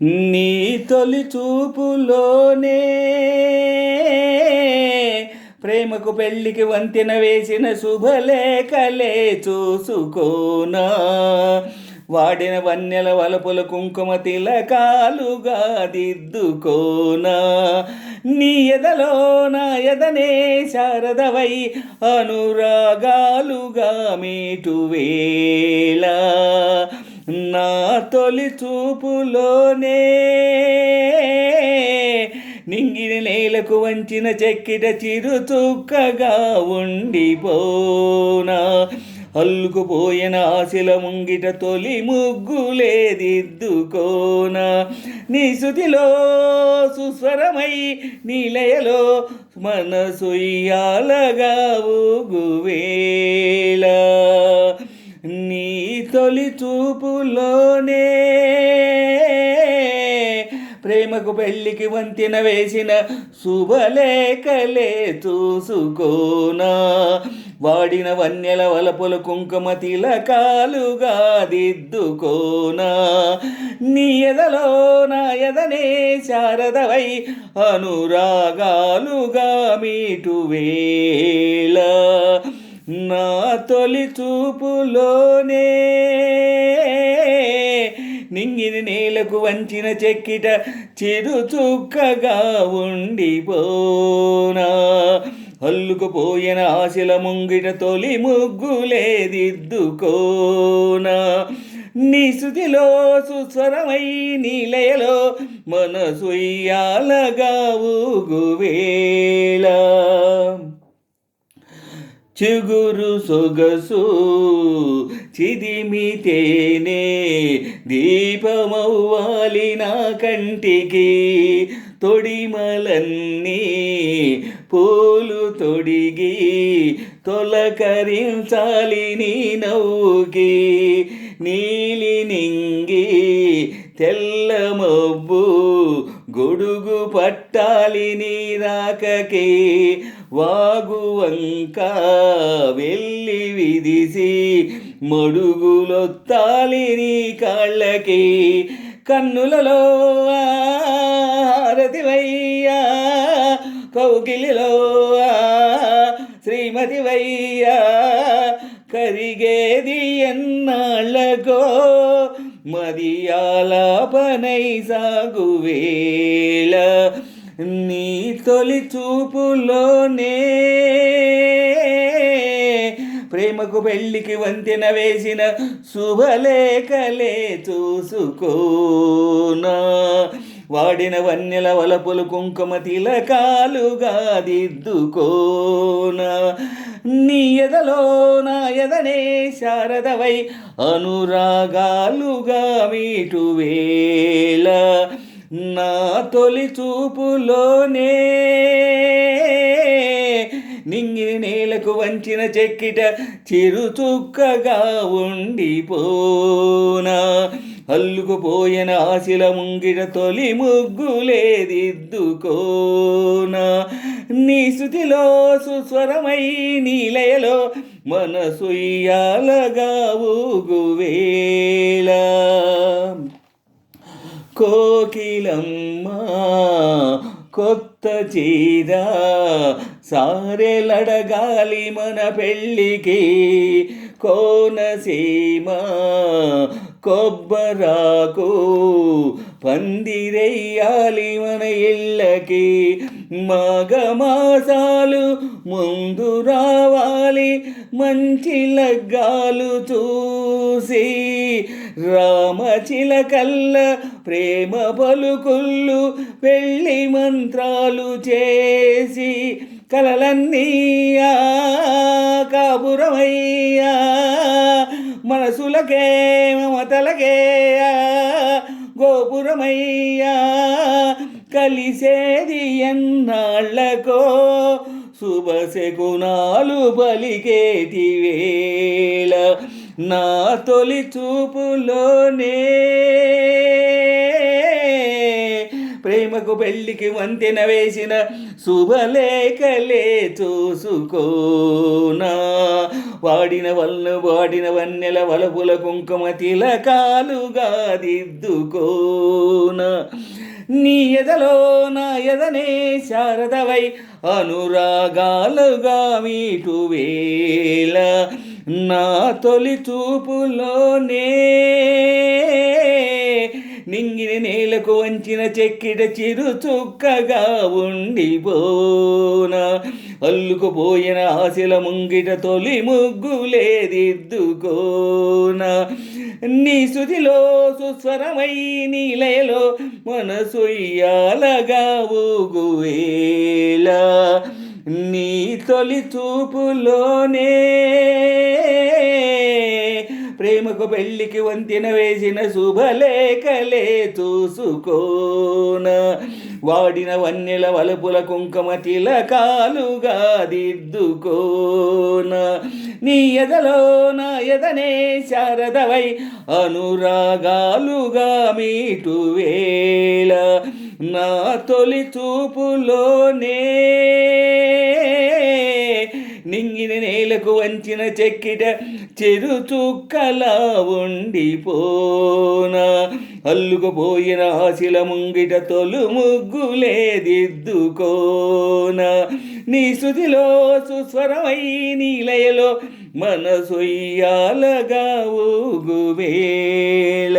నీ తొలి చూపులోనే ప్రేమకు పెళ్ళికి వంతెన వేసిన శుభలేఖలే చూసుకోనా. వాడిన వన్నెల వలపుల కుంకుమ తిలకాలుగా దిద్దుకోనా. నీ ఎదలో నా ఎదనే శారదవై అనురాగాలుగా మీటువేళ. నా తొలి చూపులోనే నింగిని నేలకు వంచిన చెక్కిట చిరుచుక్కగా ఉండిపోనా. అల్లుకుపోయిన ఆశల ముంగిట తొలి ముగ్గులే దిద్దుకోనా. నీ శృతిలో సుస్వరమై నీలయలో మనసుయ్యాలగా ఊగువేళ. నీ తొలి చూపులోనే ప్రేమకు పెళ్ళికి వంతెన వేసిన శుభలేఖలే చూసుకోనా. వాడిన వన్నెల వలపుల కుంకుమ తిలకాలుగా దిద్దుకోనా. నీ ఎదలో నా ఎదనే శారదవై అనురాగాలుగా మీటువేళ. నా తొలి చూపులోనే నింగిని నేలకు వంచిన చెక్కిట చిరుచుక్కగా ఉండిపోనా. అల్లుకుపోయిన ఆశల ముంగిట తొలి ముగ్గులే దిద్దుకోనా. నీ శృతిలో సుస్వరమై నీలయలో మనసుయ్యాలగా ఊగువేళ. చిగురు సొగసు చిదిమితేనే దీపమవ్వాలి నా కంటికి. తొడిమలన్నీ పూలు తొడిగి తొలకరించాలి నీ నవ్వుకి. నీలి నింగి తెల్ల మబ్బు గొడుగు పట్టాలి నీ రాకకి. వాగువంక వెళ్ళి విదిసి మడుగులొత్తాలి నీ కాళ్ళకి. కన్నులలో హారతివయ్యా కౌకిలిలో శ్రీమతివయ్యా. కరిగేది ఎన్నాళ్ళకో మదియాలాపనై సాగువేళ. నీ తొలి చూపులోనే ప్రేమకు పెళ్ళికి వంతెన వేసిన శుభలేఖలే చూసుకోనా. వాడిన వన్నెల వలపుల కుంకుమ తిలకాలుగా దిద్దుకోనా. నీ ఎదలో నా ఎదనే శారదవై అనురాగాలుగా మీటువేళ. నా తొలి చూపులోనే నింగిని నేలకు వంచిన చెక్కిట చిరుచుక్కగా ఉండిపోనా. అల్లుకుపోయిన ఆశల ముంగిట తొలి ముగ్గులే దిద్దుకోనా. నీ శృతిలో సుస్వరమై నీలయలో మనసుయ్యాలగా ఊగువేళ. కోకిలమ్మ కొత్త చీర సారెలడగాలి మన పెళ్ళికి. కోనసీమ కొబ్బరాకు పందిరెయ్యాలి మన ఇళ్ళకి. మాఘమాసాలు ముందు రావాలి మంచి లగ్గాలు చూసి. రామచిలకల్ల ప్రేమ పలుకుళ్ళు పెళ్ళి మంత్రాలు చేసి. కలలన్నీ కాపురమయ్యా మనసులకే మమతలకే గోపురమయ్యా. కలిసేది ఎన్నాళ్ళకో శుభశకునాలు పలికేటి వేళ. నా తొలి చూపులోనే ప్రేమకు పెళ్ళికి వంతెన వేసిన శుభలేఖలే చూసుకోనా. వాడిన వన్నెల వలపుల కుంకుమ తిలకాలుగా దిద్దుకోన నీ ఎదలో నా ఎదనే శారదవై అనురాగాలుగా మీటు వేళ నా తొలి చూపులోనే నింగిని నేలకు వంచిన చెక్కిట చిరు చుక్కగా ఉండిపోన అల్లుకుపోయిన ఆశల ముంగిట తొలి ముగ్గులే దిద్దుకోన నీ శృతిలో సుస్వరమై నీలయలో మనసొయ్యాలగా ఊగువేళ నీ తొలి చూపులోనే ప్రేమకు పెళ్ళికి వంతెన వేసిన శుభలేఖలే చూసుకోన వాడిన వన్నెల వలపుల కుంకుమ తిలకాలుగా దిద్దుకోన నీ ఎదలో నా ఎదనే శారదవై అనురాగాలుగా మీటు వేళ నా తొలి చూపులోనే నింగిని నేలకు వంచిన చెక్కిట చెరు చుక్కలా ఉండిపోన అల్లుకుపోయిన ఆశల ముంగిట తొలు ముగ్గులే దిద్దుకోన నీ శృతిలో సుస్వరమై నీలయలో మనసొయ్యాలగా ఊగువేళ